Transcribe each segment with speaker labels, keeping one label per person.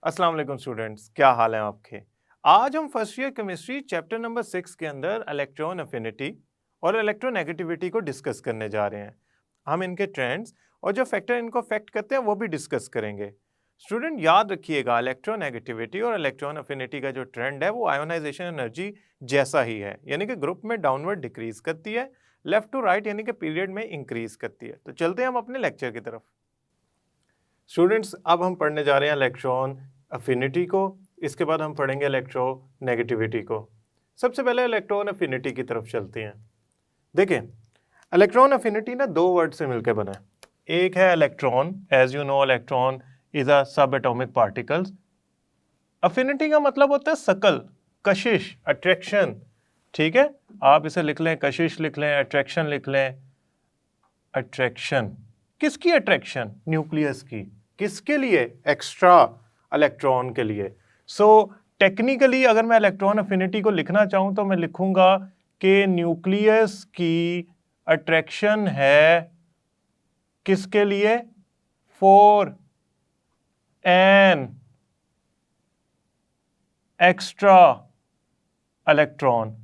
Speaker 1: अस्सलाम वालेकुम स्टूडेंट्स, क्या हाल है आपके। आज हम first year chemistry chapter number 6 के अंदर इलेक्ट्रॉन अफिनिटी और इलेक्ट्रोनेगेटिविटी को डिस्कस करने जा रहे हैं। हम इनके ट्रेंड्स और जो फैक्टर इनको अफेक्ट करते हैं वो भी डिस्कस करेंगे। स्टूडेंट याद रखिएगा, इलेक्ट्रोनेगेटिविटी और इलेक्ट्रॉन अफिनिटी का जो ट्रेंड है वो आयोनाइजेशन एनर्जी जैसा ही है, यानी कि ग्रुप में डाउनवर्ड डिक्रीज करती है, लेफ्ट टू राइट यानी कि पीरियड में इंक्रीज करती है। तो चलते हैं हम अपने लेक्चर की तरफ। स्टूडेंट्स, अब हम पढ़ने जा रहे हैं इलेक्ट्रॉन अफिनिटी को, इसके बाद हम पढ़ेंगे इलेक्ट्रोनेगेटिविटी को। सबसे पहले इलेक्ट्रॉन अफिनिटी की तरफ चलते हैं। देखें, इलेक्ट्रॉन अफिनिटी ना दो वर्ड से मिलकर बना है। एक है electron, as you know electron is a sub atomic particles. Affinity का मतलब होता है सकल, कशिश, अट्रैक्शन। ठीक है, आप इसे लिख लें, कशिश लिख लें, अट्रैक्शन लिख लें। अट्रैक्शन किसकी? अट्रैक्शन न्यूक्लियस की। किसके लिए? एक्स्ट्रा इलेक्ट्रॉन के लिए। सो टेक्निकली अगर मैं इलेक्ट्रॉन अफिनिटी को लिखना चाहूं तो मैं लिखूंगा कि न्यूक्लियस की अट्रैक्शन है किसके लिए? For an extra electron.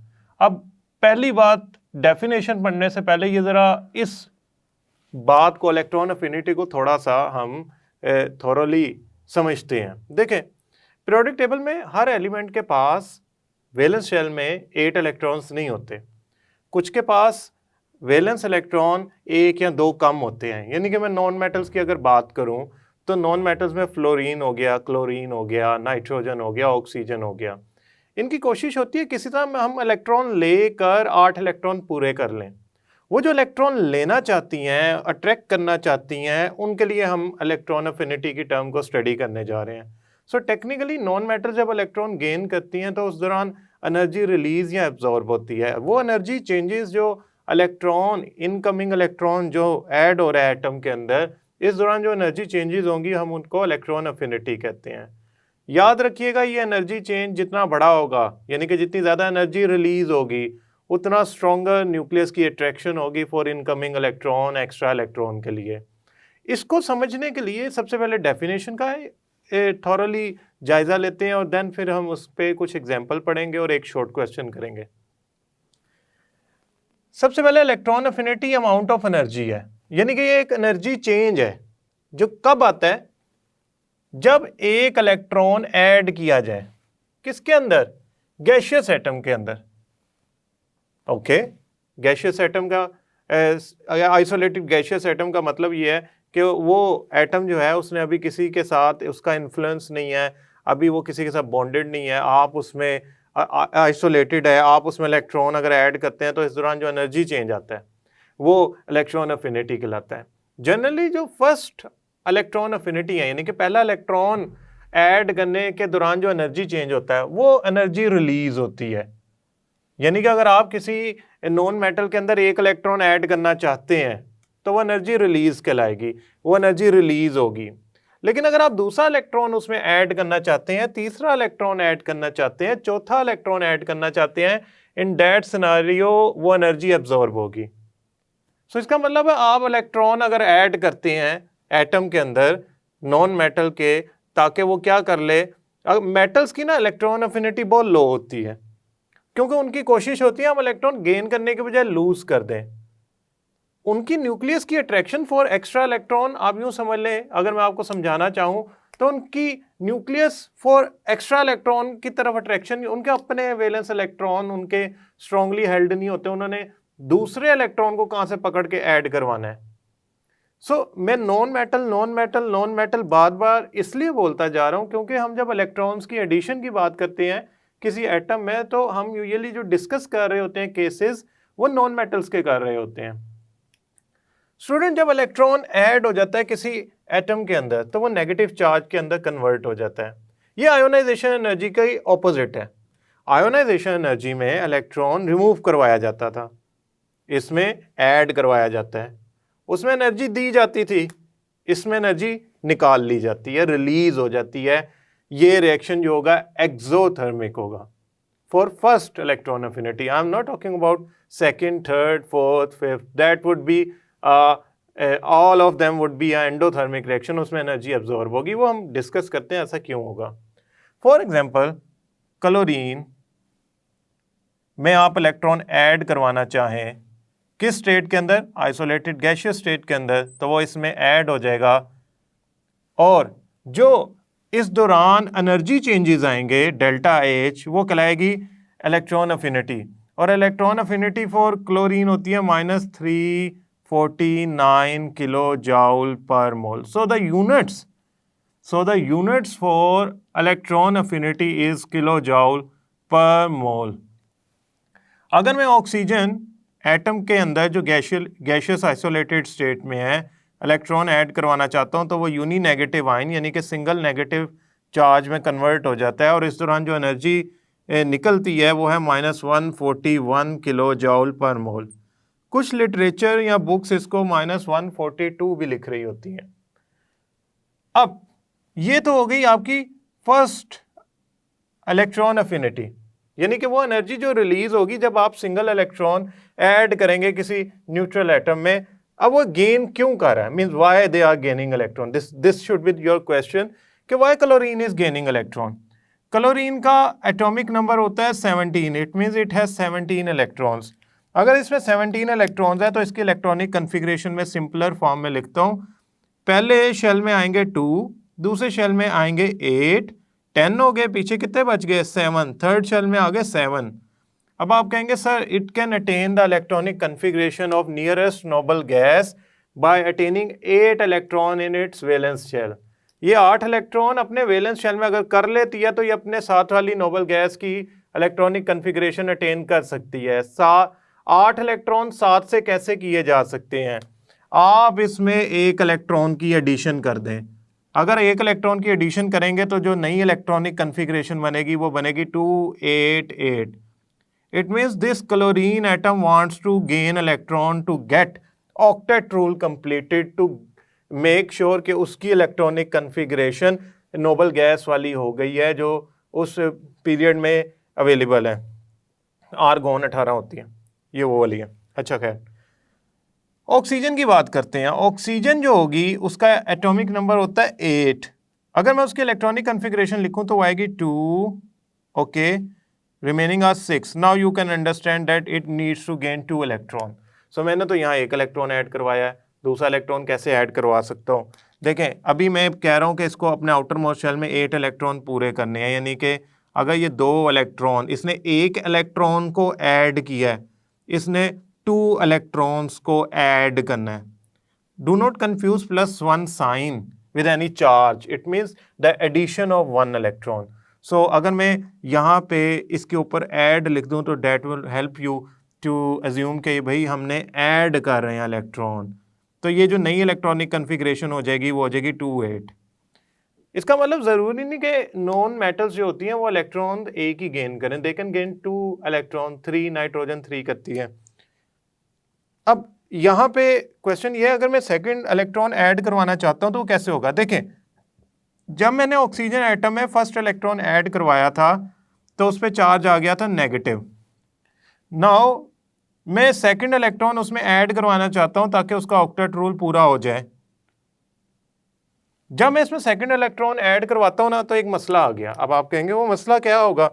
Speaker 1: अब पहली बात, डेफिनेशन पढ़ने से पहले ये जरा इस बात को, इलेक्ट्रॉन अफिनिटी को थोड़ा सा हम थोरली समझते हैं। देखें, पीरियोडिक टेबल में हर एलिमेंट के पास वैलेंस शेल में 8 इलेक्ट्रॉन्स नहीं होते। कुछ के पास वैलेंस इलेक्ट्रॉन 1 या 2 कम होते हैं। यानी कि मैं नॉन मेटल्स की अगर बात करूं तो नॉन मेटल्स में फ्लोरीन हो गया, क्लोरीन हो गया, नाइट्रोजन हो गया, ऑक्सीजन हो गया। इनकी कोशिश होती है किसी तरह हम इलेक्ट्रॉन लेकर 8 इलेक्ट्रॉन पूरे कर लें। वो जो इलेक्ट्रॉन लेना चाहती हैं, अट्रैक्ट करना चाहती हैं, उनके लिए हम इलेक्ट्रॉन अफिनिटी की टर्म को स्टडी करने जा रहे हैं। सो टेक्निकली नॉन मैटर जब इलेक्ट्रॉन गेन करती हैं तो उस दौरान एनर्जी रिलीज या एब्जॉर्ब होती है। वो एनर्जी चेंजेस जो इलेक्ट्रॉन, इनकमिंग इलेक्ट्रॉन जो ऐड हो रहा है एटम के अंदर, इस दौरान जो एनर्जी चेंजेस होंगी हम उनको इलेक्ट्रॉन अफिनिटी कहते हैं। याद रखिएगा, ये एनर्जी चेंज जितना बड़ा होगा, यानी कि जितनी ज़्यादा एनर्जी रिलीज होगी, उतना स्ट्रॉन्गर न्यूक्लियस की अट्रैक्शन होगी for incoming electron, extra electron के लिए। इसको समझने के लिए सबसे पहले डेफिनेशन का थॉरली जायजा लेते हैं और देन फिर हम उस पर कुछ एग्जाम्पल पढ़ेंगे और एक शॉर्ट क्वेश्चन करेंगे। सबसे पहले electron affinity amount of energy है, यानी कि ये एक एनर्जी चेंज है जो कब आता है? जब एक इलेक्ट्रॉन ऐड किया जाए किसके अंदर? गैसियस एटम के अंदर। ओके, गैसियस एटम का, आइसोलेटेड गैसियस एटम का मतलब ये है कि वो एटम जो है उसने अभी किसी के साथ, उसका इन्फ्लुएंस नहीं है, अभी वो किसी के साथ बॉन्डेड नहीं है, आप उसमें आइसोलेटेड है, आप उसमें इलेक्ट्रॉन अगर ऐड करते हैं तो इस दौरान जो एनर्जी चेंज आता है वो इलेक्ट्रॉन अफिनिटी कहलाता है। जनरली जो फर्स्ट इलेक्ट्रॉन अफिनिटी है, यानी कि पहला इलेक्ट्रॉन ऐड करने के दौरान जो एनर्जी चेंज होता है वो एनर्जी रिलीज होती है। यानी कि अगर आप किसी नॉन मेटल के अंदर एक इलेक्ट्रॉन ऐड करना चाहते हैं तो वो एनर्जी रिलीज कहलाएगी, वो एनर्जी रिलीज होगी। लेकिन अगर आप दूसरा इलेक्ट्रॉन उसमें ऐड करना चाहते हैं, तीसरा इलेक्ट्रॉन ऐड करना चाहते हैं, चौथा इलेक्ट्रॉन ऐड करना चाहते हैं, इन दैट सिनेरियो वो एनर्जी एब्जॉर्ब होगी। सो इसका मतलब है आप इलेक्ट्रॉन अगर ऐड करते हैं एटम के अंदर नॉन मेटल के, ताकि वो क्या कर ले, मेटल्स की ना इलेक्ट्रॉन अफिनिटी बहुत लो होती है क्योंकि उनकी कोशिश होती है हम इलेक्ट्रॉन गेन करने के बजाय लूज कर दें। उनकी न्यूक्लियस की अट्रैक्शन फॉर एक्स्ट्रा इलेक्ट्रॉन, आप यूं समझ लें, अगर मैं आपको समझाना चाहूं तो उनकी न्यूक्लियस फॉर एक्स्ट्रा इलेक्ट्रॉन की तरफ अट्रैक्शन, उनके अपने वैलेंस इलेक्ट्रॉन उनके स्ट्रांगली हेल्ड नहीं होते, उन्होंने दूसरे इलेक्ट्रॉन को कहां से पकड़ के ऐड करवाना है। मैं non metal non metal non metal बार बार इसलिए बोलता जा रहा हूं क्योंकि हम जब इलेक्ट्रॉन्स की एडिशन की बात करते हैं किसी एटम में तो हम यूजुअली जो डिस्कस कर रहे होते हैं केसेस, वो नॉन मेटल्स के कर रहे होते हैं। स्टूडेंट, जब इलेक्ट्रॉन ऐड हो जाता है किसी एटम के अंदर तो वो नेगेटिव चार्ज के अंदर कन्वर्ट हो जाता है। ये आयोनाइजेशन एनर्जी का ही ऑपोजिट है। आयोनाइजेशन एनर्जी में इलेक्ट्रॉन रिमूव करवाया जाता था, इसमें ऐड करवाया जाता है। उसमें एनर्जी दी जाती थी, इसमें एनर्जी निकाल ली जाती है, रिलीज हो जाती है। ये रिएक्शन जो होगा एक्सोथर्मिक होगा for first electron affinity. I am not talking about second, third, fourth, fifth, that would be all of them would be endothermic reaction, उसमें एनर्जी एब्जॉर्ब होगी, वो हम डिस्कस करते हैं ऐसा क्यों होगा। फॉर एग्जांपल क्लोरीन में आप इलेक्ट्रॉन ऐड करवाना चाहें किस स्टेट के अंदर, आइसोलेटेड गैसियस स्टेट के अंदर, तो वो इसमें ऐड हो जाएगा और जो इस दौरान एनर्जी चेंजेस आएंगे डेल्टा एच, वो कहलाएगी इलेक्ट्रॉन अफिनिटी, और इलेक्ट्रॉन अफिनिटी फॉर क्लोरीन होती है -349 kilo joule per mole. So the units for electron affinity is kilo joule per mole. अगर मैं ऑक्सीजन एटम के अंदर जो गैशियस आइसोलेटेड स्टेट में है इलेक्ट्रॉन ऐड करवाना चाहता हूं, तो वो यूनी नेगेटिव आयन यानी कि सिंगल नेगेटिव चार्ज में कन्वर्ट हो जाता है, और इस दौरान जो एनर्जी निकलती है वो है -141 किलो जाउल पर मोल। कुछ लिटरेचर या बुक्स इसको -142 भी लिख रही होती हैं। अब ये तो हो गई आपकी फर्स्ट इलेक्ट्रॉन अफिनिटी, यानी कि वो एनर्जी जो रिलीज होगी जब आप सिंगल इलेक्ट्रॉन ऐड करेंगे किसी न्यूट्रल एटम में। अब वो गेन क्यों कर रहा है, means why they are gaining electron, this should be your question कि why chlorine is gaining electron. Chlorine का एटॉमिक नंबर होता है 17, it means it has 17 electrons. अगर इसमें 17 इलेक्ट्रॉन्स है तो इसकी इलेक्ट्रॉनिक कन्फिग्रेशन में सिंपलर फॉर्म में लिखता हूँ। पहले शेल में आएंगे 2, दूसरे शेल में आएंगे 8, 10 हो गए, पीछे कितने बच गए 7, थर्ड शेल में आ गए 7। अब आप कहेंगे sir it can attain the electronic configuration of nearest noble gas by attaining 8 electron in its valence shell. ये 8 इलेक्ट्रॉन अपने वैलेंस शेल में अगर कर लेती है तो ये अपने साथ वाली नोबल गैस की इलेक्ट्रॉनिक कन्फिग्रेशन अटेन कर सकती है। 8 इलेक्ट्रॉन 7 से कैसे किए जा सकते हैं, आप इसमें एक इलेक्ट्रॉन की एडिशन कर दें। अगर एक इलेक्ट्रॉन की एडिशन करेंगे तो जो नई इलेक्ट्रॉनिक कन्फिग्रेशन बनेगी वो बनेगी 288। It means this chlorine atom wants to gain electron to get octet rule completed to make sure कि उसकी इलेक्ट्रॉनिक कन्फिग्रेशन नोबल गैस वाली हो गई है जो उस पीरियड में अवेलेबल है। आर्गोन 18 होती है, ये वो वाली है। अच्छा खैर, ऑक्सीजन की बात करते हैं। ऑक्सीजन जो होगी उसका एटॉमिक नंबर होता है 8। अगर मैं उसकी इलेक्ट्रॉनिक कन्फिग्रेशन लिखूं तो आएगी 2, okay, remaining are 6। Now you can understand that it needs to gain 2 electron. So मैंने तो यहाँ एक इलेक्ट्रॉन ऐड करवाया है, दूसरा इलेक्ट्रॉन कैसे ऐड करवा सकता हूँ। देखें अभी मैं कह रहा हूँ कि इसको अपने आउटर मोस्ट शेल में 8 इलेक्ट्रॉन पूरे करने हैं, यानी कि अगर ये 2 इलेक्ट्रॉन, इसने एक इलेक्ट्रॉन को ऐड किया है, इसने 2 इलेक्ट्रॉन्स को ऐड करना है। Do not confuse +1 sign with any charge, it means the addition of 1 electron. So अगर मैं यहाँ पे इसके ऊपर ऐड लिख दूँ तो that will help you to assume कि भाई हमने ऐड कर रहे हैं इलेक्ट्रॉन, तो ये जो नई इलेक्ट्रॉनिक कन्फिग्रेशन हो जाएगी वो हो जाएगी 2-8। इसका मतलब ज़रूरी नहीं कि नॉन मेटल्स जो होती हैं वो इलेक्ट्रॉन एक ही गेन करें, they can gain 2 electron, 3 nitrogen 3 करती है। अब यहाँ पे क्वेश्चन ये है, अगर मैं सेकंड इलेक्ट्रॉन ऐड करवाना चाहता हूँ तो वो कैसे होगा। देखें जब मैंने ऑक्सीजन एटम में फर्स्ट इलेक्ट्रॉन ऐड करवाया था तो उस पर चार्ज आ गया था नेगेटिव। नाउ मैं सेकंड इलेक्ट्रॉन उसमें ऐड करवाना चाहता हूं ताकि उसका ऑक्टेट रूल पूरा हो जाए। जब मैं इसमें सेकंड इलेक्ट्रॉन ऐड करवाता हूं ना तो एक मसला आ गया। अब आप कहेंगे वो मसला क्या होगा,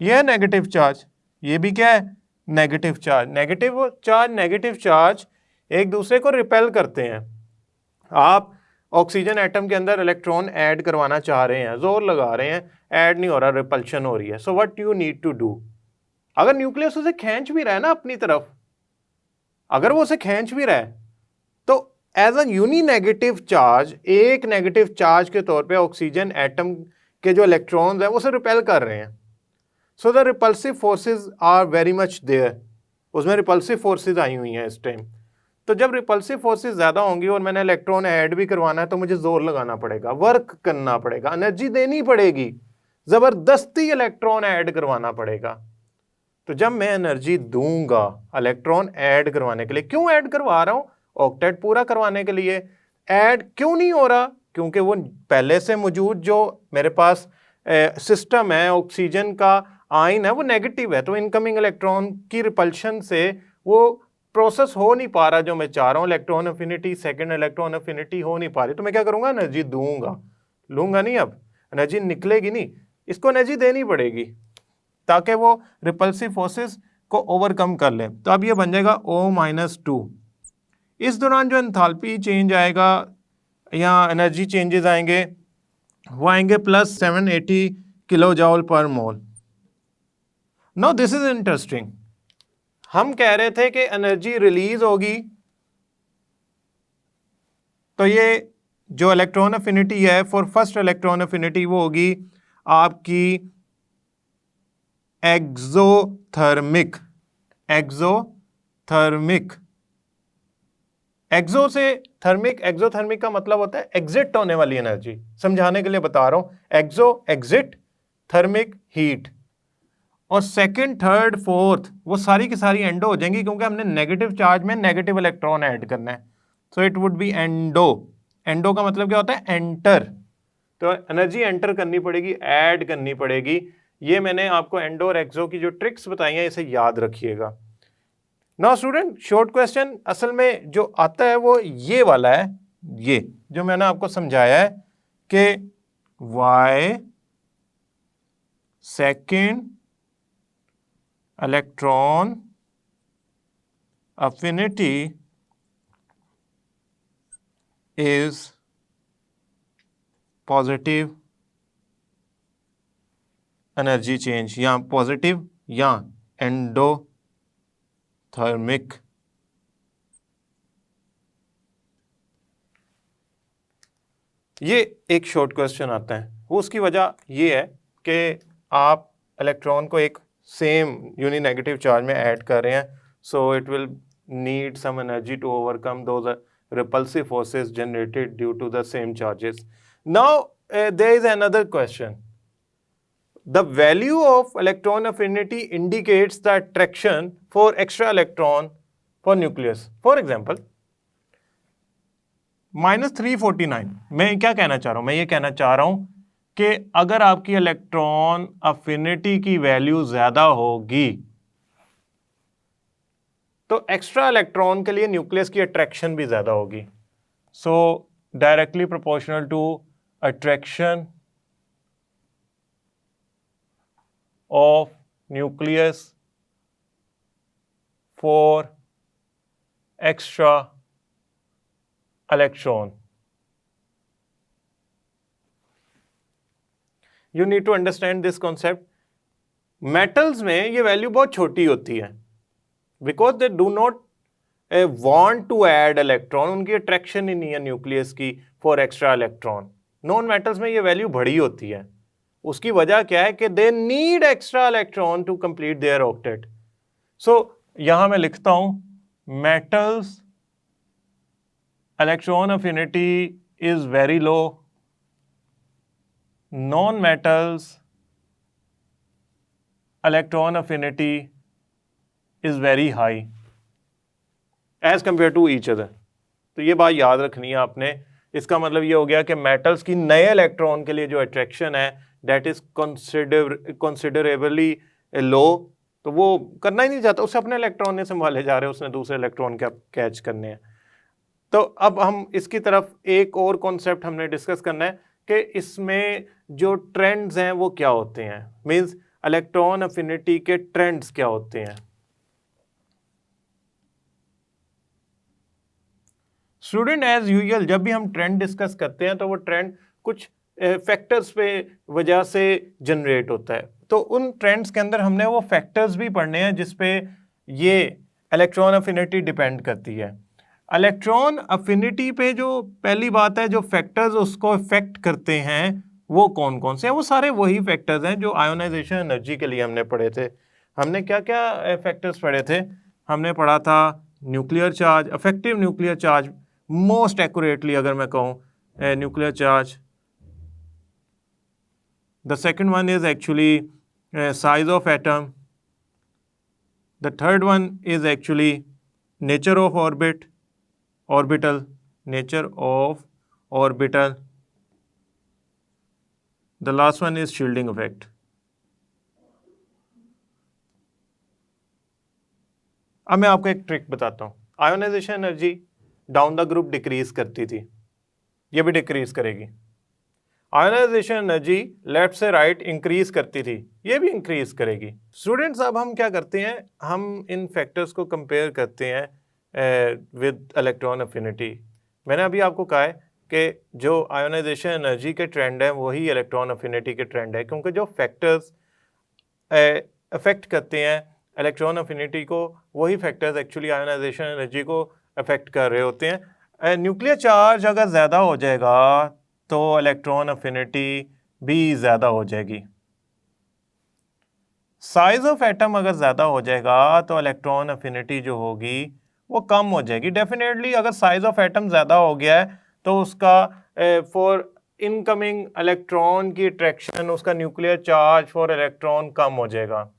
Speaker 1: यह है नेगेटिव चार्ज, ये भी क्या है नेगेटिव चार्ज। नेगेटिव चार्ज एक दूसरे को रिपेल करते हैं। आप ऑक्सीजन एटम के अंदर इलेक्ट्रॉन ऐड करवाना चाह रहे हैं, जोर लगा रहे हैं, ऐड नहीं हो रहा, रिपल्शन हो रही है। So what you need to do, अगर न्यूक्लियस उसे खींच भी रहा है ना अपनी तरफ, अगर वो उसे खींच भी रहा है तो as a uni negative charge, एक नेगेटिव चार्ज के तौर पे ऑक्सीजन एटम के जो इलेक्ट्रॉन्स हैं वो उसे रिपेल कर रहे हैं। So the repulsive forces are very much there, उसमें रिपल्सिव फोर्सेस आई हुई हैं इस टाइम। तो जब रिपल्सिव फोर्सेस ज़्यादा होंगी और मैंने इलेक्ट्रॉन ऐड भी करवाना है तो मुझे जोर लगाना पड़ेगा, वर्क करना पड़ेगा, एनर्जी देनी पड़ेगी, ज़बरदस्ती इलेक्ट्रॉन ऐड करवाना पड़ेगा। तो जब मैं एनर्जी दूंगा इलेक्ट्रॉन ऐड करवाने के लिए, क्यों ऐड करवा रहा हूं, ऑक्टेट पूरा करवाने के लिए। ऐड क्यों नहीं हो रहा, क्योंकि वो पहले से मौजूद जो मेरे पास सिस्टम है, ऑक्सीजन का आयन है वो नेगेटिव है, तो इनकमिंग इलेक्ट्रॉन की रिपल्शन से वो प्रोसेस हो नहीं पा रहा जो मैं चाह रहा हूँ, electron affinity, second electron affinity हो नहीं पा रही, तो मैं क्या करूंगा, एनर्जी दूंगा, लूंगा नहीं, अब एनर्जी निकलेगी नहीं, इसको एनर्जी देनी पड़ेगी ताकि वो रिपल्सिव फोर्सेस को ओवरकम कर ले। तो अब ये बन जाएगा O-2। इस दौरान जो एंथैल्पी चेंज आएगा या एनर्जी चेंजेस आएंगे वो आएंगे प्लस 780 किलो जॉल पर मोल। नाउ दिस इज इंटरेस्टिंग, हम कह रहे थे कि एनर्जी रिलीज होगी, तो ये जो इलेक्ट्रॉन अफिनिटी है फॉर फर्स्ट इलेक्ट्रॉन अफिनिटी वो होगी आपकी एक्सोथर्मिक। एक्सो से थर्मिक, एक्सोथर्मिक का मतलब होता है एग्जिट होने वाली एनर्जी, समझाने के लिए बता रहा हूं, एक्सो एग्जिट, थर्मिक हीट, और सेकंड, थर्ड, फोर्थ वो सारी की सारी एंडो हो जाएंगी क्योंकि हमने नेगेटिव चार्ज में नेगेटिव इलेक्ट्रॉन ऐड करना है, so it would be endo. Endo का मतलब क्या होता है, एंटर, तो एनर्जी एंटर करनी पड़ेगी, ऐड करनी पड़ेगी। ये मैंने आपको एंडो और एक्सो की जो ट्रिक्स बताई हैं इसे याद रखिएगा। नाउ स्टूडेंट, शॉर्ट क्वेश्चन असल में जो आता है वो ये वाला है, ये जो मैंने आपको समझाया है कि why second electron affinity is positive energy change, या पॉजिटिव या एंडोथर्मिक। ये एक शॉर्ट क्वेश्चन आता है, वो उसकी वजह ये है कि आप इलेक्ट्रॉन को एक सेम यूनी नेगेटिव चार्ज में ऐड कर रहे हैं, so it will need some energy to overcome those repulsive forces generated due to the same charges. Now there is another question. The value of electron affinity indicates the attraction for extra electron for nucleus. For example, -349, मैं क्या कहना चाह रहा हूं, मैं ये कहना चाह रहा हूं कि अगर आपकी इलेक्ट्रॉन अफिनिटी की वैल्यू ज्यादा होगी तो एक्स्ट्रा इलेक्ट्रॉन के लिए न्यूक्लियस की अट्रैक्शन भी ज्यादा होगी, so directly proportional to attraction of nucleus for extra electron. You need to understand this concept. Metals में ये वैल्यू बहुत छोटी होती है because they do not want to add electron, उनकी अट्रैक्शन ही नहीं है न्यूक्लियस की for extra electron. Non metals में ये वैल्यू बड़ी होती है, उसकी वजह क्या है कि they need extra electron to complete their octet. So यहां मैं लिखता हूं metals electron affinity is very low, non metals electron affinity is very high as compared to each other। तो ये बात याद रखनी है आपने। इसका मतलब ये हो गया कि मेटल्स की नए इलेक्ट्रॉन के लिए जो अट्रैक्शन है दैट इज कंसिडरेबली लो, तो वो करना ही नहीं चाहता, उसे अपने इलेक्ट्रॉन ने संभाले जा रहे हैं, उसने दूसरे इलेक्ट्रॉन क्या कैच करने हैं। तो अब हम इसकी तरफ एक और कॉन्सेप्ट हमने डिस्कस करना है कि इसमें जो ट्रेंड्स हैं वो क्या होते हैं, मींस इलेक्ट्रॉन अफिनिटी के ट्रेंड्स क्या होते हैं। स्टूडेंट एज यूजुअल जब भी हम ट्रेंड डिस्कस करते हैं तो वो ट्रेंड कुछ फैक्टर्स पे वजह से जनरेट होता है, तो उन ट्रेंड्स के अंदर हमने वो फैक्टर्स भी पढ़ने हैं जिसपे ये इलेक्ट्रॉन अफिनिटी डिपेंड करती है। इलेक्ट्रॉन अफिनिटी पे जो पहली बात है, जो फैक्टर्स उसको इफेक्ट करते हैं वो कौन कौन से हैं, वो सारे वही फैक्टर्स हैं जो आयोनाइजेशन एनर्जी के लिए हमने पढ़े थे। हमने क्या क्या फैक्टर्स पढ़े थे, हमने पढ़ा था nuclear charge, effective nuclear charge, most accurately अगर मैं कहूँ nuclear charge. The second one is actually size of atom, the third one is actually nature of orbit, orbital, nature of orbital, the last one is shielding effect. अब मैं आपको एक trick बताता हूँ। Ionization energy down the group decrease करती थी, ये भी डिक्रीज करेगी। आयोनाइजेशन एनर्जी लेफ्ट से राइट इंक्रीज करती थी, ये भी इंक्रीज करेगी। स्टूडेंट्स, अब हम क्या करते हैं, हम इन फैक्टर्स को कंपेयर करते हैं विद इलेक्ट्रॉन अफिनिटी। मैंने अभी आपको कहा है कि जो आयोनाइजेशन एनर्जी के ट्रेंड है वही इलेक्ट्रॉन अफिनिटी के ट्रेंड है, क्योंकि जो फैक्टर्स अफेक्ट करते हैं इलेक्ट्रॉन अफिनिटी को, वही फैक्टर्स एक्चुअली आयोनाइजेशन एनर्जी को अफेक्ट कर रहे होते हैं। न्यूक्लियर चार्ज अगर ज़्यादा हो जाएगा तो इलेक्ट्रॉन अफिनिटी भी ज़्यादा हो जाएगी। साइज ऑफ एटम अगर ज़्यादा हो जाएगा तो इलेक्ट्रॉन अफिनिटी जो होगी वो कम हो जाएगी। डेफिनेटली अगर साइज ऑफ एटम ज़्यादा हो गया है तो उसका फॉर इनकमिंग इलेक्ट्रॉन की अट्रैक्शन, उसका न्यूक्लियर चार्ज फॉर इलेक्ट्रॉन कम हो जाएगा।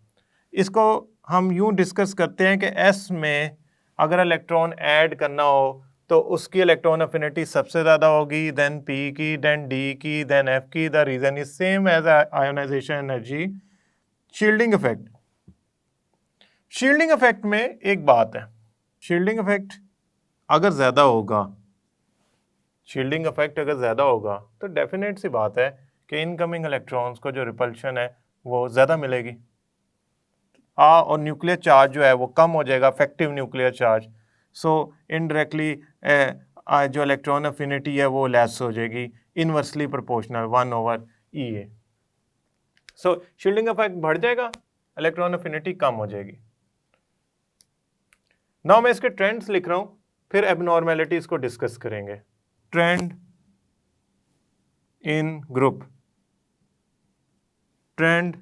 Speaker 1: इसको हम यूं डिस्कस करते हैं कि एस में अगर इलेक्ट्रॉन ऐड करना हो तो उसकी इलेक्ट्रॉन अफिनिटी सबसे ज़्यादा होगी, देन पी की, देन डी की, देन एफ की। The reason is same as ionization energy. Shielding effect, shielding effect में एक बात है, शील्डिंग इफेक्ट अगर ज़्यादा होगा, शील्डिंग इफेक्ट अगर ज़्यादा होगा तो डेफिनेट सी बात है कि इनकमिंग इलेक्ट्रॉन्स को जो रिपल्शन है वो ज़्यादा मिलेगी। और न्यूक्लियर चार्ज जो है वो कम हो जाएगा, effective nuclear charge. So indirectly जो इलेक्ट्रॉन अफिनिटी है वो लेस हो जाएगी, इनवर्सली प्रोपोर्शनल 1/E। सो शील्डिंग इफेक्ट बढ़ जाएगा, इलेक्ट्रॉन अफिनिटी कम हो जाएगी। नाउ मैं इसके ट्रेंड्स लिख रहा हूं, फिर एबनॉर्मेलिटीज को डिस्कस करेंगे। Trend in group, trend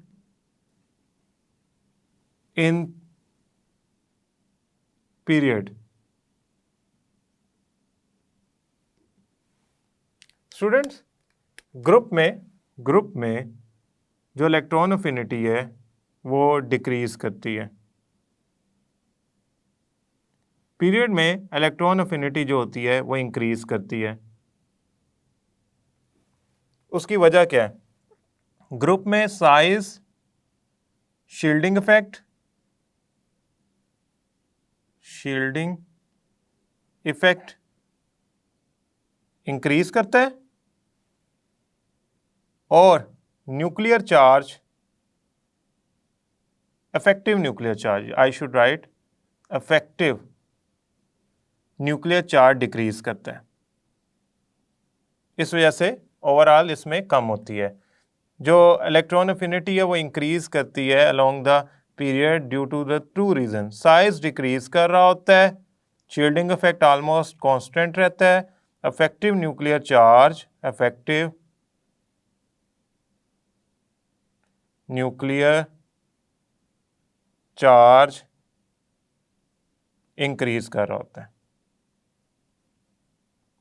Speaker 1: in period. Students, group में जो इलेक्ट्रॉन अफिनिटी है वो डिक्रीज करती है। पीरियड में इलेक्ट्रॉन अफिनिटी जो होती है वो इंक्रीज करती है। उसकी वजह क्या है? ग्रुप में साइज, शील्डिंग इफेक्ट इंक्रीज करता है, और nuclear charge, effective nuclear charge, I should write effective nuclear charge decrease करता है। इस वजह से ओवरऑल इसमें कम होती है। जो इलेक्ट्रॉन अफिनिटी है वो इंक्रीज करती है along the period due to the two reason. Size decrease कर रहा होता है, शील्डिंग इफेक्ट ऑलमोस्ट कांस्टेंट रहता है, effective nuclear charge, effective nuclear charge increase कर रहा होता है।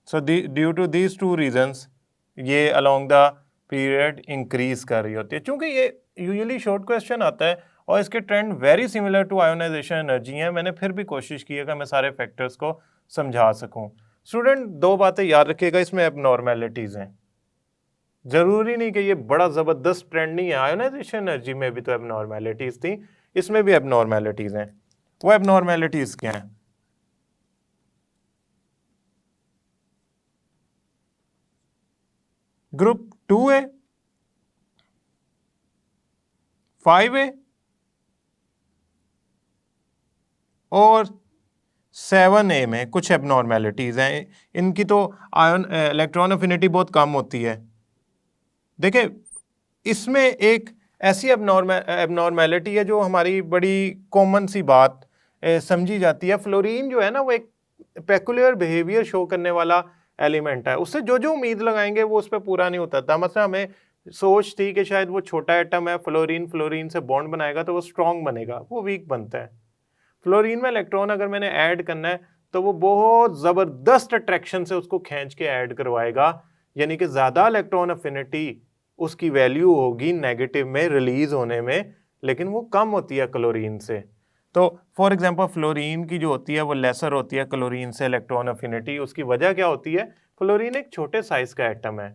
Speaker 1: So due to these two reasons ये अलोंग द पीरियड इंक्रीज कर रही होती है। चूंकि ये यूजुअली शॉर्ट क्वेश्चन आता है और इसके trend very similar to ionization energy है, मैंने फिर भी कोशिश की है कि मैं सारे फैक्टर्स को समझा सकूं। स्टूडेंट, दो बातें याद रखिएगा, इसमें एबनॉर्मेलिटीज हैं। जरूरी नहीं कि ये बड़ा जबरदस्त ट्रेंड नहीं है, आयोनाइजेशन एनर्जी में भी तो एबनॉर्मेलिटीज थी, इसमें भी एबनॉर्मेलिटीज हैं। वो एबनॉर्मेलिटीज क्या हैं? ग्रुप 2A, 5A और 7A में कुछ एबनॉर्मेलिटीज हैं। इनकी तो इलेक्ट्रॉन अफिनिटी बहुत कम होती है। देखिए, इसमें एक ऐसी एबनॉर्मेलिटी है जो हमारी बड़ी कॉमन सी बात समझी जाती है। फ्लोरीन जो है ना, वो एक पेकुलियर बिहेवियर शो करने वाला एलिमेंट है। उससे जो जो उम्मीद लगाएंगे वो उस पर पूरा नहीं उतरता। मतलब हमें सोच थी कि शायद वो छोटा एटम है, फ्लोरीन से बॉन्ड बनाएगा तो वो स्ट्रॉन्ग बनेगा, वो वीक बनता है। फ्लोरीन में इलेक्ट्रॉन अगर मैंने ऐड करना है तो वो बहुत ज़बरदस्त अट्रैक्शन से उसको खींच के ऐड करवाएगा, यानी कि ज़्यादा इलेक्ट्रॉन अफिनिटी उसकी वैल्यू होगी नेगेटिव में रिलीज होने में, लेकिन वो कम होती है क्लोरीन से। तो फॉर एग्जांपल फ्लोरीन की जो होती है वो लेसर होती है क्लोरीन से इलेक्ट्रॉन अफिनिटी। उसकी वजह क्या होती है? फ्लोरीन एक छोटे साइज का एटम है,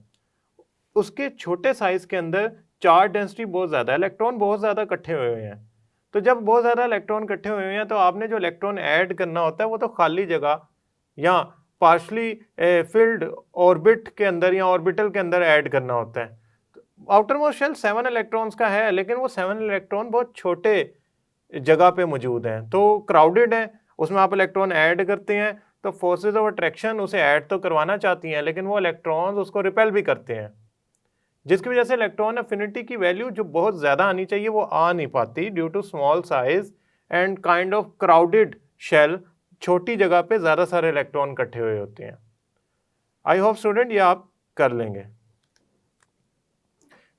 Speaker 1: उसके छोटे साइज के अंदर चार्ज डेंसिटी बहुत ज़्यादा है, इलेक्ट्रॉन बहुत ज़्यादा इकट्ठे हुए हैं। तो जब बहुत ज़्यादा इलेक्ट्रॉन इकट्ठे हुए हैं तो आपने जो इलेक्ट्रॉन ऐड करना होता है वो तो खाली जगह या पार्शली फिल्ड ऑर्बिट के अंदर या ऑर्बिटल के अंदर ऐड करना होता है। आउटर मोस्ट शेल 7 इलेक्ट्रॉन्स का है, लेकिन वो 7 इलेक्ट्रॉन बहुत छोटे जगह पे मौजूद हैं, तो क्राउडेड है, उसमें आप इलेक्ट्रॉन ऐड करते हैं तो फोर्सेज ऑफ अट्रैक्शन उसे ऐड तो करवाना चाहती हैं, लेकिन वो इलेक्ट्रॉन्स उसको रिपेल भी करते हैं, जिसकी वजह से इलेक्ट्रॉन एफिनिटी की वैल्यू जो बहुत ज़्यादा आनी चाहिए वो आ नहीं पाती due to small size and kind of crowded shell. छोटी जगह पे ज़्यादा सारे इलेक्ट्रॉन इकट्ठे हुए होते हैं। आई होप स्टूडेंट ये आप कर लेंगे।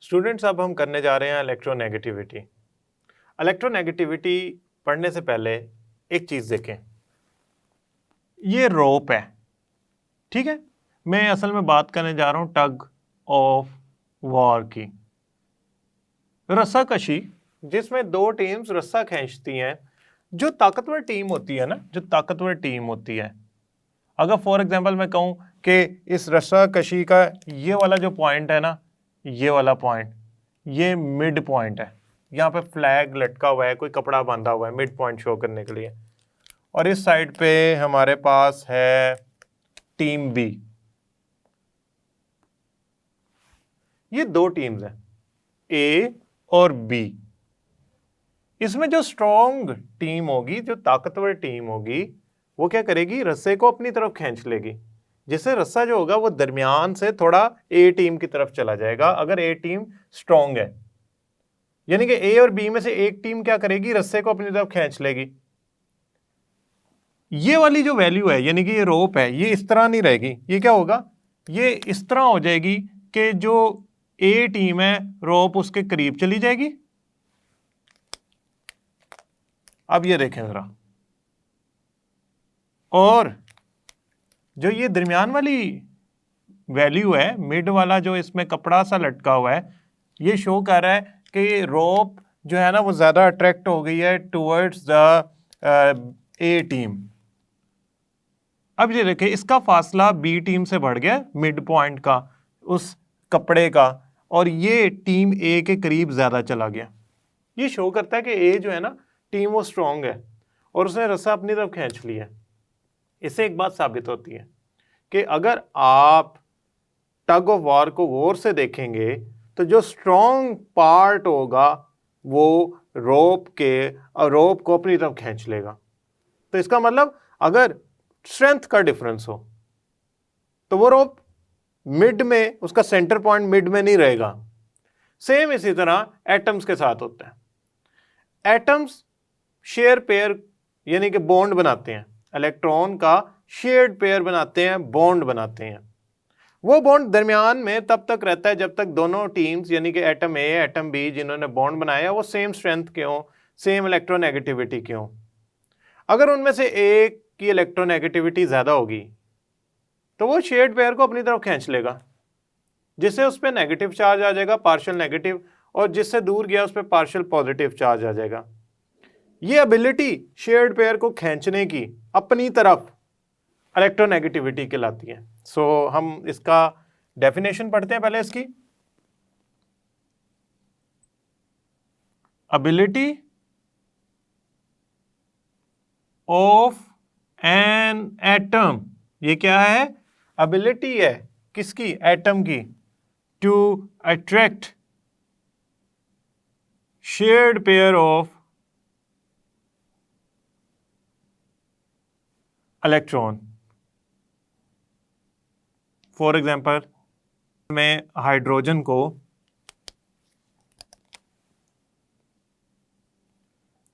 Speaker 1: स्टूडेंट्स अब हम करने जा रहे हैं इलेक्ट्रोनेगेटिविटी। इलेक्ट्रोनेगेटिविटी पढ़ने से पहले एक चीज़ देखें, ये रोप है, ठीक है। मैं असल में बात करने जा रहा हूं टग ऑफ वॉर की, रस्साकशी, जिसमें दो टीम्स रस्सा खींचती हैं। जो ताकतवर टीम होती है ना, जो ताकतवर टीम होती है, अगर फॉर एग्जांपल मैं कहूं कि इस रस्साकशी का ये वाला जो पॉइंट है ना, ये वाला पॉइंट, ये मिड पॉइंट है, यहाँ पे फ्लैग लटका हुआ है, कोई कपड़ा बांधा हुआ है मिड पॉइंट शो करने के लिए, और इस साइड पे हमारे पास है टीम बी। ये दो टीम्स हैं, ए और बी। इसमें जो स्ट्रॉन्ग टीम होगी, जो ताकतवर टीम होगी, वो क्या करेगी, रस्से को अपनी तरफ खींच लेगी, जिससे रस्सा जो होगा वो दरमियान से थोड़ा ए टीम की तरफ चला जाएगा अगर ए टीम स्ट्रॉन्ग है। यानी कि ए और बी में से एक टीम क्या करेगी, रस्से को अपनी तरफ खींच लेगी। ये वाली जो वैल्यू है, यानी कि ये रोप है, ये इस तरह नहीं रहेगी, ये क्या होगा, ये इस तरह हो जाएगी कि जो ए टीम है रोप उसके करीब चली जाएगी। अब ये देखें जरा, और जो ये दरमियान वाली वैल्यू है, मिड वाला जो इसमें कपड़ा सा लटका हुआ है, ये शो कर रहा है कि रोप जो है ना वो ज्यादा अट्रैक्ट हो गई है टुवर्ड्स द ए टीम। अब ये देखें, इसका फासला बी टीम से बढ़ गया मिड पॉइंट का, उस कपड़े का, और ये टीम ए के करीब ज्यादा चला गया। ये शो करता है कि ए जो है ना टीम वो स्ट्रॉन्ग है और उसने रस्सा अपनी तरफ खींच लिया। इससे एक बात साबित होती है कि अगर आप टग ऑफ वॉर को गौर से देखेंगे तो जो स्ट्रॉन्ग पार्ट होगा वो रोप को अपनी तरफ खींच लेगा। तो इसका मतलब अगर स्ट्रेंथ का डिफरेंस हो तो वो रोप मिड में, उसका सेंटर पॉइंट मिड में नहीं रहेगा। सेम इसी तरह एटम्स के साथ होता है। एटम्स शेयर पेयर यानी कि बॉन्ड बनाते हैं, इलेक्ट्रॉन का शेयर्ड पेयर बनाते हैं, बॉन्ड बनाते हैं। वो बॉन्ड दरमियान में तब तक रहता है जब तक दोनों टीम्स यानी कि एटम ए एटम बी जिन्होंने बॉन्ड बनाया वो सेम स्ट्रेंथ के हों, सेम इलेक्ट्रोनेगेटिविटी के हों। अगर उनमें से एक की इलेक्ट्रोनेगेटिविटी ज़्यादा होगी तो वो शेयर्ड पेयर को अपनी तरफ खींच लेगा, जिससे उस पर नेगेटिव चार्ज आ जाएगा, पार्शियल नेगेटिव, और जिससे दूर गया उस पर पार्शियल पॉजिटिव चार्ज आ जाएगा। ये एबिलिटी शेयर्ड पेयर को खींचने की अपनी तरफ इलेक्ट्रोनेगेटिविटी कहलाती है। सो हम इसका डेफिनेशन पढ़ते हैं पहले इसकी। एबिलिटी ऑफ एन एटम, ये क्या है, एबिलिटी है किसकी, एटम की, to attract shared pair of electron. For example मैं हाइड्रोजन को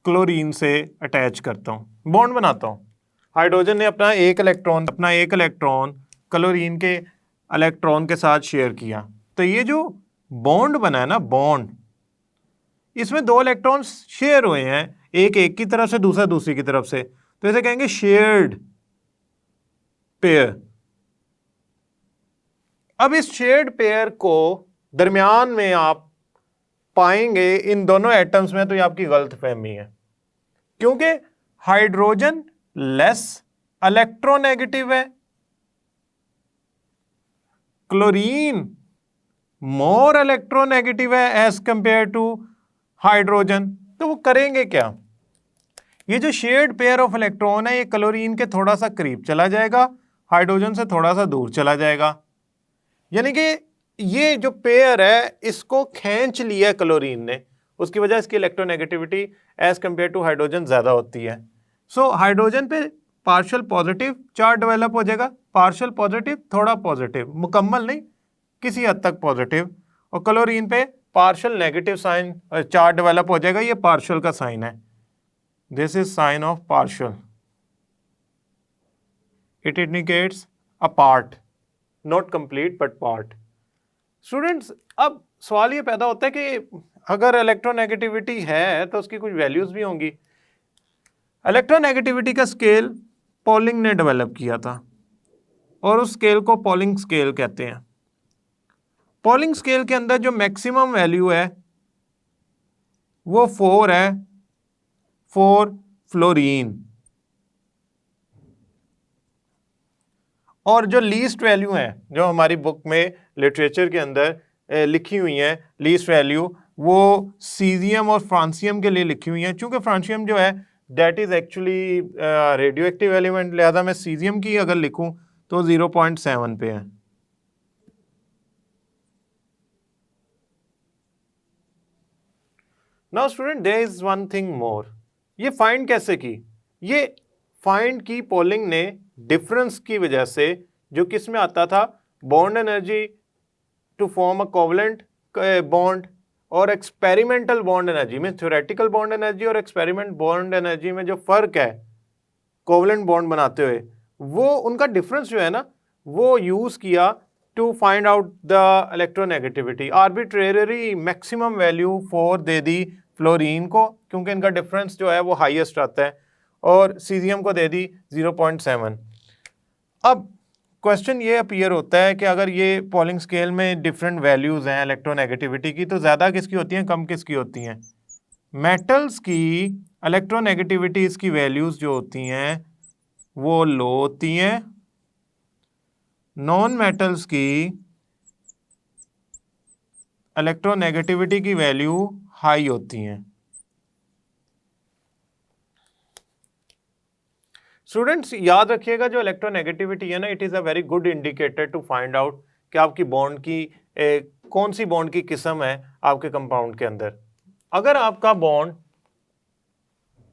Speaker 1: क्लोरीन से अटैच करता हूं, बॉन्ड बनाता हूं। हाइड्रोजन ने अपना एक इलेक्ट्रॉन क्लोरीन के इलेक्ट्रॉन के साथ शेयर किया, तो ये जो बॉन्ड बना है ना, बॉन्ड, इसमें दो इलेक्ट्रॉन्स शेयर हुए हैं, एक की तरफ से दूसरा दूसरी की तरफ से, तो इसे कहेंगे शेयर्ड पेयर। अब इस शेयर्ड पेयर को दरमियान में आप पाएंगे इन दोनों एटम्स में, तो ये आपकी गलतफहमी है, क्योंकि हाइड्रोजन लेस इलेक्ट्रोनेगेटिव है, क्लोरीन मोर इलेक्ट्रोनेगेटिव है एज कंपेयर टू हाइड्रोजन। तो वो करेंगे क्या, ये जो शेयर्ड पेयर ऑफ इलेक्ट्रॉन है ये क्लोरीन के थोड़ा सा करीब चला जाएगा, हाइड्रोजन से थोड़ा सा दूर चला जाएगा, यानी कि ये जो पेयर है इसको खींच लिया क्लोरीन ने, उसकी वजह इसकी electronegativity as compare to hydrogen ज्यादा होती है। सो हाइड्रोजन पे पार्शियल पॉजिटिव चार्ज डेवलप हो जाएगा, पार्शियल पॉजिटिव थोड़ा पॉजिटिव, मुकम्मल नहीं किसी हद तक पॉजिटिव, और क्लोरीन पे partial negative sign charge develop हो जाएगा, ये पार्शियल का साइन है, this is sign of partial, it indicates a part, not complete but part. Students अब सवाल ये पैदा होता है कि अगर इलेक्ट्रोनेगेटिविटी है तो उसकी कुछ वैल्यूज भी होंगी। इलेक्ट्रोनेगेटिविटी का स्केल पॉलिंग ने डेवलप किया था और उस स्केल को पॉलिंग स्केल कहते हैं। पॉलिंग स्केल के अंदर जो मैक्सिमम वैल्यू है वो 4 है, 4 फ्लोरीन, और जो लीस्ट वैल्यू है जो हमारी बुक में लिटरेचर के अंदर लिखी हुई है लीस्ट वैल्यू, वो सीजियम और फ्रांसियम के लिए लिखी हुई है। चूंकि फ्रांसियम जो है that is actually radio active element, लिहाजा मैं सीजियम की अगर लिखूं तो 0.7 पे है। Now student there is one thing more, ये फाइंड कैसे की, ये फाइंड की पॉलिंग ने डिफरेंस की वजह से, जो किस में आता था, bond energy to form a covalent bond और एक्सपेरिमेंटल बॉन्ड एनर्जी में, थ्योरेटिकल बॉन्ड एनर्जी और एक्सपेरिमेंट बॉन्ड एनर्जी में जो फर्क है कोवलेंट बॉन्ड बनाते हुए, वो उनका डिफरेंस जो है ना वो यूज किया to find out the electronegativity. Arbitrary maximum value 4 दे दी फ्लोरीन को क्योंकि इनका डिफरेंस जो है वो हाईएस्ट आता है, और सीजियम को दे दी 0.7। अब क्वेश्चन ये अपीयर होता है कि अगर ये पॉलिंग स्केल में डिफरेंट वैल्यूज हैं इलेक्ट्रोनेगेटिविटी की, तो ज़्यादा किसकी होती हैं कम किसकी होती हैं? मेटल्स की इलेक्ट्रोनेगेटिविटीज़ की वैल्यूज़ जो होती हैं वो लो होती हैं, नॉन मेटल्स की इलेक्ट्रोनेगेटिविटी की वैल्यू हाई होती हैं। स्टूडेंट्स याद रखिएगा जो इलेक्ट्रोनेगेटिविटी है ना, it is a very good indicator to find out कि आपकी बॉन्ड की कौन सी बॉन्ड की किस्म है आपके कंपाउंड के अंदर। अगर आपका बॉन्ड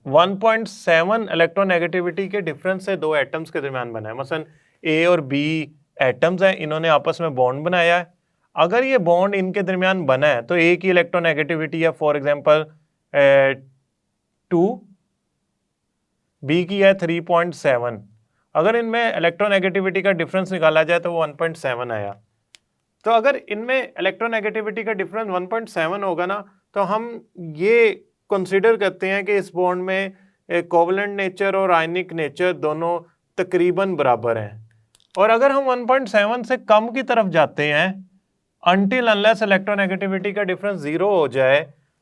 Speaker 1: 1.7 इलेक्ट्रोनेगेटिविटी के डिफरेंस से दो एटम्स के दरमियान बना है, मसलन ए और बी एटम्स हैं, इन्होंने आपस में बॉन्ड बनाया है, अगर ये बॉन्ड इनके दरमियान बना है तो ए की इलेक्ट्रोनेगेटिविटी है फॉर एग्जांपल 2, बी की है 3.7, अगर इनमें इलेक्ट्रोनेगेटिविटी का डिफरेंस निकाला जाए तो वो 1.7 आया। तो अगर इनमें इलेक्ट्रोनेगेटिविटी का डिफरेंस 1.7 होगा ना, तो हम ये कंसीडर करते हैं कि इस बॉन्ड में कोवलेंट नेचर और आयनिक नेचर दोनों तकरीबन बराबर हैं। और अगर हम 1.7 से कम की तरफ जाते हैं, अनटिल अनलेस इलेक्ट्रोनेगेटिविटी का डिफरेंस 0 हो जाए,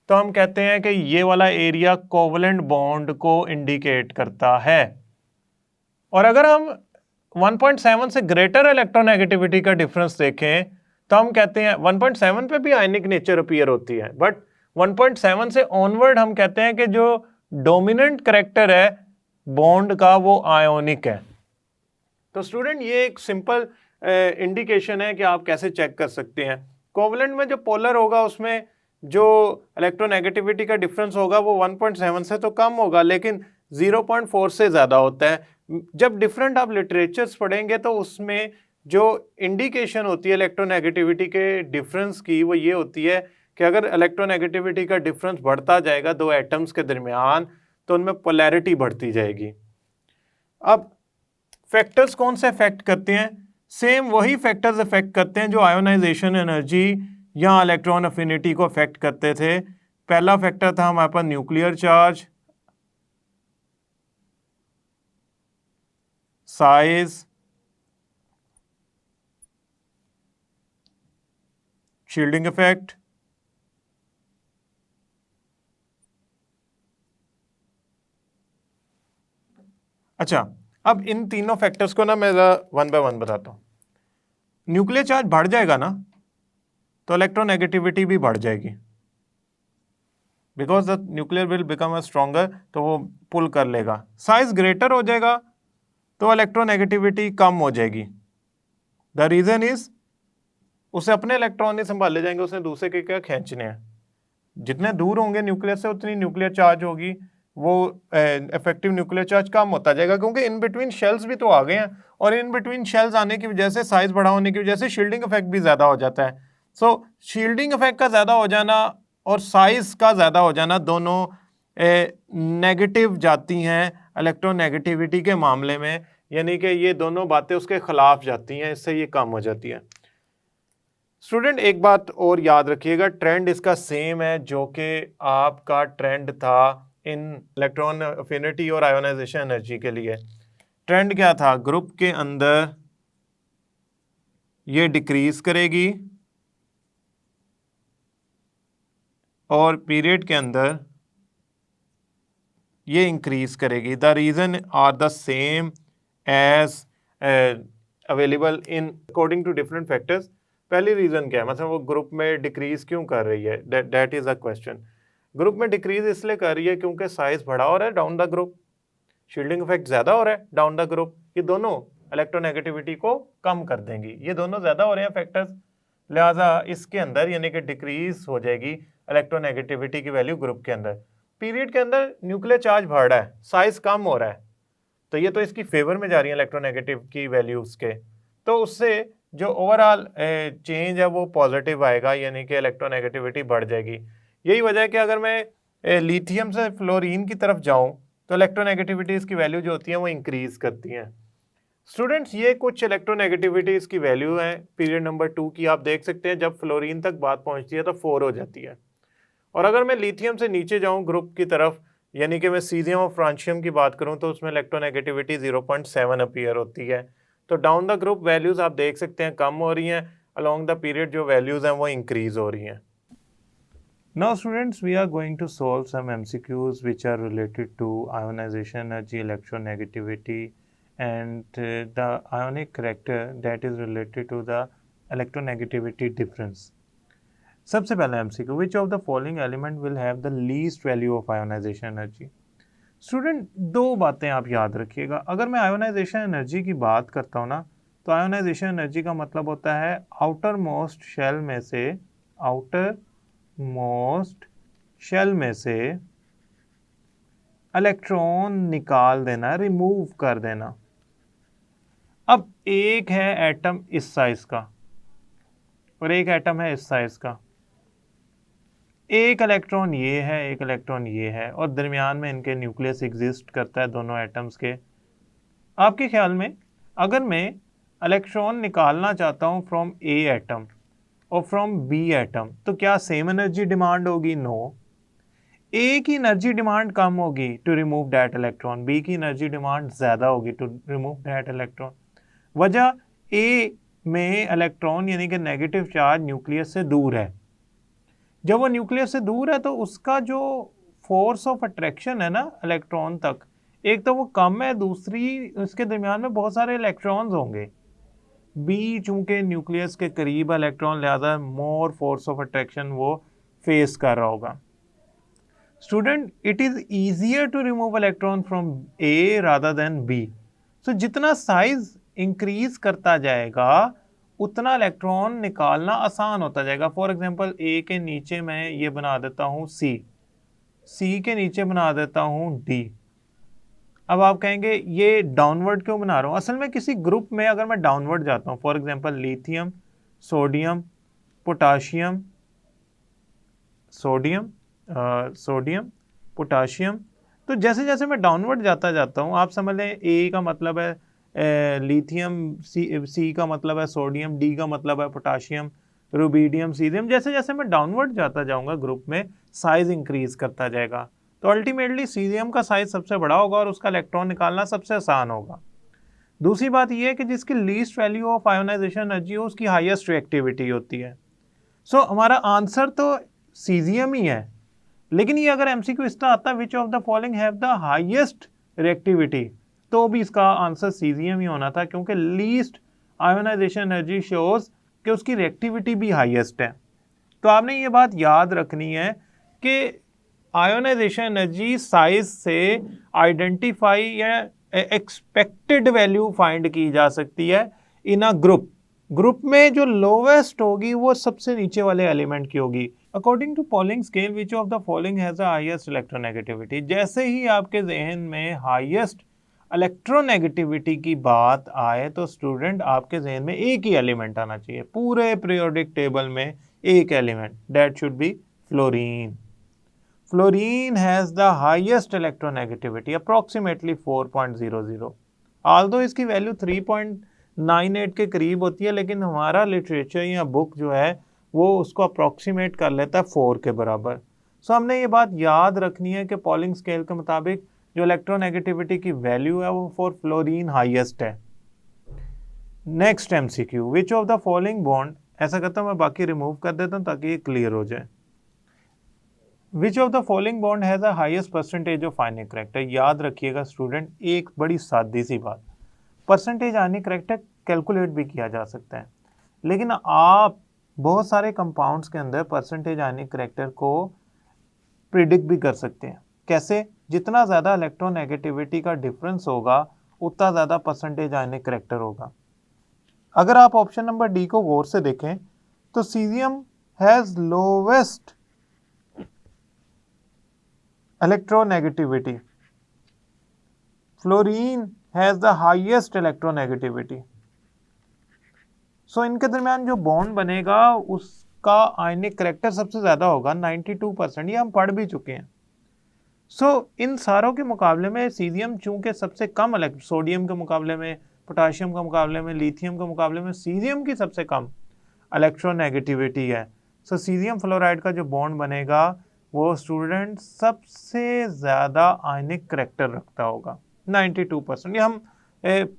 Speaker 1: तो हम कहते हैं कि ये वाला एरिया कोवलेंट बॉन्ड को इंडिकेट करता है। और अगर हम 1.7 से ग्रेटर इलेक्ट्रोनेगेटिविटी का डिफरेंस देखें तो हम कहते हैं 1.7 पे भी आयनिक नेचर अपीयर होती है, बट 1.7 से ऑनवर्ड हम कहते हैं कि जो डोमिनेंट करैक्टर है बॉन्ड का वो आयोनिक है। तो स्टूडेंट ये एक सिंपल इंडिकेशन है कि आप कैसे चेक कर सकते हैं। कोवलेंट में जो पोलर होगा उसमें जो इलेक्ट्रोनेगेटिविटी का डिफरेंस होगा वो 1.7 से तो कम होगा, लेकिन 0.4 से ज़्यादा होता है। जब डिफरेंट आप लिटरेचर्स पढ़ेंगे तो उसमें जो इंडिकेशन होती है इलेक्ट्रोनेगेटिविटी के डिफरेंस की वो ये होती है कि अगर इलेक्ट्रोनेगेटिविटी का डिफरेंस बढ़ता जाएगा दो एटम्स के दरमियान तो उनमें पोलैरिटी बढ़ती जाएगी। अब फैक्टर्स कौन से अफेक्ट करते हैं? सेम वही फैक्टर्स अफेक्ट करते हैं जो आयोनाइजेशन एनर्जी या इलेक्ट्रॉन अफिनिटी को अफेक्ट करते थे। पहला फैक्टर था हमारे पास nuclear charge, size, shielding effect, अच्छा अब इन तीनों फैक्टर्स को ना मैं वन बाय वन बताता हूं। न्यूक्लियर चार्ज बढ़ जाएगा ना तो इलेक्ट्रोनेगेटिविटी भी बढ़ जाएगी। Because the nuclear will become a stronger, तो वो पुल कर लेगा। साइज ग्रेटर हो जाएगा तो इलेक्ट्रोनेगेटिविटी कम हो जाएगी। द रीजन इज उसे अपने इलेक्ट्रॉन नहीं संभाले जाएंगे, उसने दूसरे के क्या खींचने हैं। जितने दूर होंगे न्यूक्लियर से उतनी न्यूक्लियर चार्ज होगी, वो इफेक्टिव न्यूक्लियर चार्ज कम होता जाएगा, क्योंकि इन बिटवीन शेल्स भी तो आ गए हैं, और इन बिटवीन शेल्स आने की वजह से, साइज बड़ा होने की वजह से शील्डिंग इफेक्ट भी ज़्यादा हो जाता है। सो शील्डिंग इफेक्ट का ज़्यादा हो जाना और साइज का ज़्यादा हो जाना दोनों नेगेटिव जाती हैं इलेक्ट्रोनेगेटिविटी के मामले में, यानी कि ये दोनों बातें उसके खिलाफ जाती हैं, इससे ये कम हो जाती है। स्टूडेंट एक बात और याद रखिएगा, ट्रेंड इसका सेम है जो कि आपका ट्रेंड था इन इलेक्ट्रॉन अफिनिटी और आयोनाइजेशन एनर्जी के लिए। ट्रेंड क्या था? ग्रुप के अंदर ये डिक्रीज करेगी और पीरियड के अंदर ये इंक्रीज करेगी। The reason are the same as available in according to different factors. पहली रीजन क्या है, मतलब वो ग्रुप में डिक्रीज क्यों कर रही है? That is a question. Group में डिक्रीज इसलिए कर रही है क्योंकि साइज बड़ा हो रहा है down the group, shielding effect ज्यादा हो रहा है डाउन द ग्रुप। ये दोनों इलेक्ट्रोनेगेटिविटी को कम कर देंगी, ये दोनों ज्यादा हो रहे हैं फैक्टर्स, लिहाजा इसके अंदर यानी कि डिक्रीज हो जाएगी इलेक्ट्रोनेगेटिविटी की वैल्यू ग्रुप के अंदर। पीरियड के अंदर न्यूक्लियर चार्ज बढ़ रहा है, साइज कम हो रहा है, तो ये तो इसकी फेवर में जा रही है इलेक्ट्रोनेगेटिव की वैल्यूज के, तो उससे जो ओवरऑल चेंज है वो पॉजिटिव आएगा, यानी कि इलेक्ट्रोनेगेटिविटी बढ़ जाएगी। यही वजह है कि अगर मैं लिथियम से फ्लोरीन की तरफ जाऊं तो इलेक्ट्रोनेगेटिविटीज़ की वैल्यू जो होती है वो इंक्रीज करती हैं। स्टूडेंट्स ये कुछ इलेक्ट्रोनेगेटिविटीज़ की वैल्यू है पीरियड नंबर 2 की, आप देख सकते हैं जब फ्लोरीन तक बात पहुंचती है तो 4 हो जाती है। और अगर मैं लिथियम से नीचे जाऊं ग्रुप की तरफ, यानी कि मैं सीजियम और फ्रांशियम की बात करूं, तो उसमें इलेक्ट्रोनेगेटिविटी 0.7 अपीयर होती है। तो डाउन द ग्रुप वैल्यूज आप देख सकते हैं कम हो रही हैं, अलोंग द पीरियड जो वैल्यूज हैं वो इंक्रीज हो रही हैं। Now students, we are going to solve some MCQs which are related to ionization energy, electronegativity and the ionic character that is related to the electronegativity difference. सबसे पहला MCQ, which of the following element will have the least value of ionization energy? Student दो बातें आप याद रखिएगा, अगर मैं ionisation energy की बात करता हूँ ना, तो आयोनाइजेशन एनर्जी का मतलब होता है आउटर मोस्ट शेल में से, आउटर मोस्ट शेल में से इलेक्ट्रॉन निकाल देना, रिमूव कर देना। अब एक है एटम इस साइज का और एक एटम है इस साइज का, एक इलेक्ट्रॉन ये है, एक इलेक्ट्रॉन ये है, और दरमियान में इनके न्यूक्लियस एग्जिस्ट करता है दोनों एटम्स के। आपके ख्याल में अगर मैं इलेक्ट्रॉन निकालना चाहता हूं फ्रॉम ए एटम और फ्रॉम बी एटम, तो क्या सेम एनर्जी डिमांड होगी? नो। ए की एनर्जी डिमांड कम होगी to remove that electron, B की एनर्जी डिमांड ज्यादा होगी टू रिमूव दैट इलेक्ट्रॉन। वजह, ए में इलेक्ट्रॉन यानी कि नेगेटिव चार्ज न्यूक्लियस से दूर है। जब वो न्यूक्लियस से दूर है तो उसका जो फोर्स ऑफ अट्रैक्शन है ना इलेक्ट्रॉन तक, एक तो वो कम है, दूसरी उसके दरमियान में बहुत सारे इलेक्ट्रॉन्स होंगे। बी चूंकि न्यूक्लियस के करीब इलेक्ट्रॉन, लिहाजा मोर फोर्स ऑफ अट्रैक्शन वो फेस कर रहा होगा। Student, it is easier to remove electron from A rather than B. So जितना साइज इंक्रीज करता जाएगा उतना इलेक्ट्रॉन निकालना आसान होता जाएगा। फॉर एग्जांपल ए के नीचे मैं ये बना देता हूँ सी, सी के नीचे बना देता हूँ डी। अब आप कहेंगे ये डाउनवर्ड क्यों बना रहा हूँ? असल में किसी ग्रुप में अगर मैं डाउनवर्ड जाता हूँ, for example lithium, sodium, potassium, sodium, potassium, तो जैसे जैसे मैं डाउनवर्ड जाता हूँ, आप समझ लें ए का मतलब है लिथियम, सी का मतलब है सोडियम, डी का मतलब है पोटाशियम, रुबीडियम, सीजियम, जैसे जैसे मैं डाउनवर्ड जाता जाऊंगा ग्रुप में साइज इंक्रीज करता जाएगा, तो अल्टीमेटली सीजियम का साइज सबसे बड़ा होगा और उसका इलेक्ट्रॉन निकालना सबसे आसान होगा। दूसरी बात यह है कि जिसकी least value of ionization energy हो उसकी हाईएस्ट रिएक्टिविटी होती है। सो हमारा आंसर तो सीजियम ही है, लेकिन ये अगर एमसीक्यू इस तरह आता है विच of the following have the highest reactivity, तो भी इसका आंसर सीजियम ही होना था, क्योंकि लीस्ट आयोनाइजेशन एनर्जी शोज कि उसकी रिएक्टिविटी भी हाईएस्ट है। तो आपने ये बात याद रखनी है कि आयोनाइजेशन एनर्जी साइज से आइडेंटिफाई या एक्सपेक्टेड वैल्यू फाइंड की जा सकती है इन अ ग्रुप में जो लोवेस्ट होगी वो सबसे नीचे वाले एलिमेंट की होगी। According to Pauling scale which of the following has the highest electronegativity, जैसे ही आपके जहन में हाईएस्ट इलेक्ट्रोनेगेटिविटी की बात आए तो स्टूडेंट आपके जहन में एक ही एलिमेंट आना चाहिए, पूरे पीरियोडिक टेबल में एक element, that should be fluorine. Fluorine has the highest electronegativity, approximately 4.00. Although इसकी वैल्यू 3.98 के करीब होती है, लेकिन हमारा लिटरेचर या बुक जो है वो उसको अप्रॉक्सीमेट कर लेता है 4 के बराबर। सो हमने ये बात याद रखनी है कि पॉलिंग स्केल के मुताबिक जो इलेक्ट्रोनेगेटिविटी की वैल्यू है वो फॉर फ्लोरीन हाईएस्ट है। Next MCQ, which of the following bond, ऐसा करता हूँ मैं बाकी रिमूव कर देता हूँ ताकि ये क्लियर हो जाए। विच of the following bond has the highest percentage of ionic character. याद रखिएगा स्टूडेंट, एक बड़ी सादी सी बात, परसेंटेज आयनिक करेक्टर कैलकुलेट भी किया जा सकता है, लेकिन आप बहुत सारे कंपाउंड्स के अंदर परसेंटेज आयनिक करेक्टर को प्रिडिक्ट भी कर सकते हैं। कैसे? जितना ज़्यादा इलेक्ट्रोनेगेटिविटी का डिफरेंस होगा उतना ज़्यादा परसेंटेज आयनिक करेक्टर होगा। अगर आप ऑप्शन नंबर डी को गौर से देखें तो caesium has lowest electronegativity, fluorine has the highest electronegativity. So इनके दरमियान जो बॉन्ड बनेगा उसका आयनिक करेक्टर सबसे ज्यादा होगा 92%, ये हम पढ़ भी चुके हैं। इन सारों के मुकाबले में सीजियम चूंकि सबसे कम सोडियम के मुकाबले में, पोटाशियम के मुकाबले में, लिथियम के मुकाबले में सीजियम की सबसे कम इलेक्ट्रोनेगेटिविटी है। सीजियम फ्लोराइड का जो बॉन्ड बनेगा वो स्टूडेंट सबसे ज़्यादा आयनिक करेक्टर रखता होगा 92%। ये हम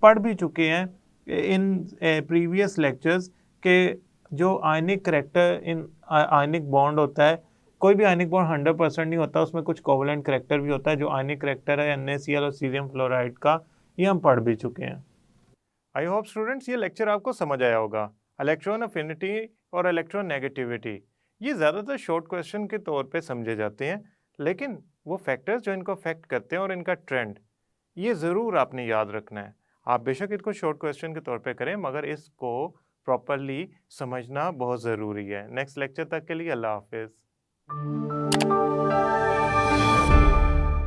Speaker 1: पढ़ भी चुके हैं इन प्रीवियस लेक्चर्स के जो आयनिक करेक्टर इन आयनिक बॉन्ड होता है, कोई भी आयनिक बॉन्ड 100% नहीं होता, उसमें कुछ कोवलेंट करेक्टर भी होता है। जो आयनिक करेक्टर है NaCl और सीजियम फ्लोराइड का, ये हम पढ़ भी चुके हैं। आई होप स्टूडेंट्स ये लेक्चर आपको समझ आया होगा। इलेक्ट्रॉन अफिनिटी और इलेक्ट्रॉन नेगेटिविटी ये ज़्यादातर शॉर्ट क्वेश्चन के तौर पे समझे जाते हैं, लेकिन वो फैक्टर्स जो इनको अफेक्ट करते हैं और इनका ट्रेंड, ये ज़रूर आपने याद रखना है। आप बेशक इसको शॉर्ट क्वेश्चन के तौर पे करें, मगर इसको प्रॉपरली समझना बहुत ज़रूरी है। नेक्स्ट लेक्चर तक के लिए अल्लाह हाफिज़।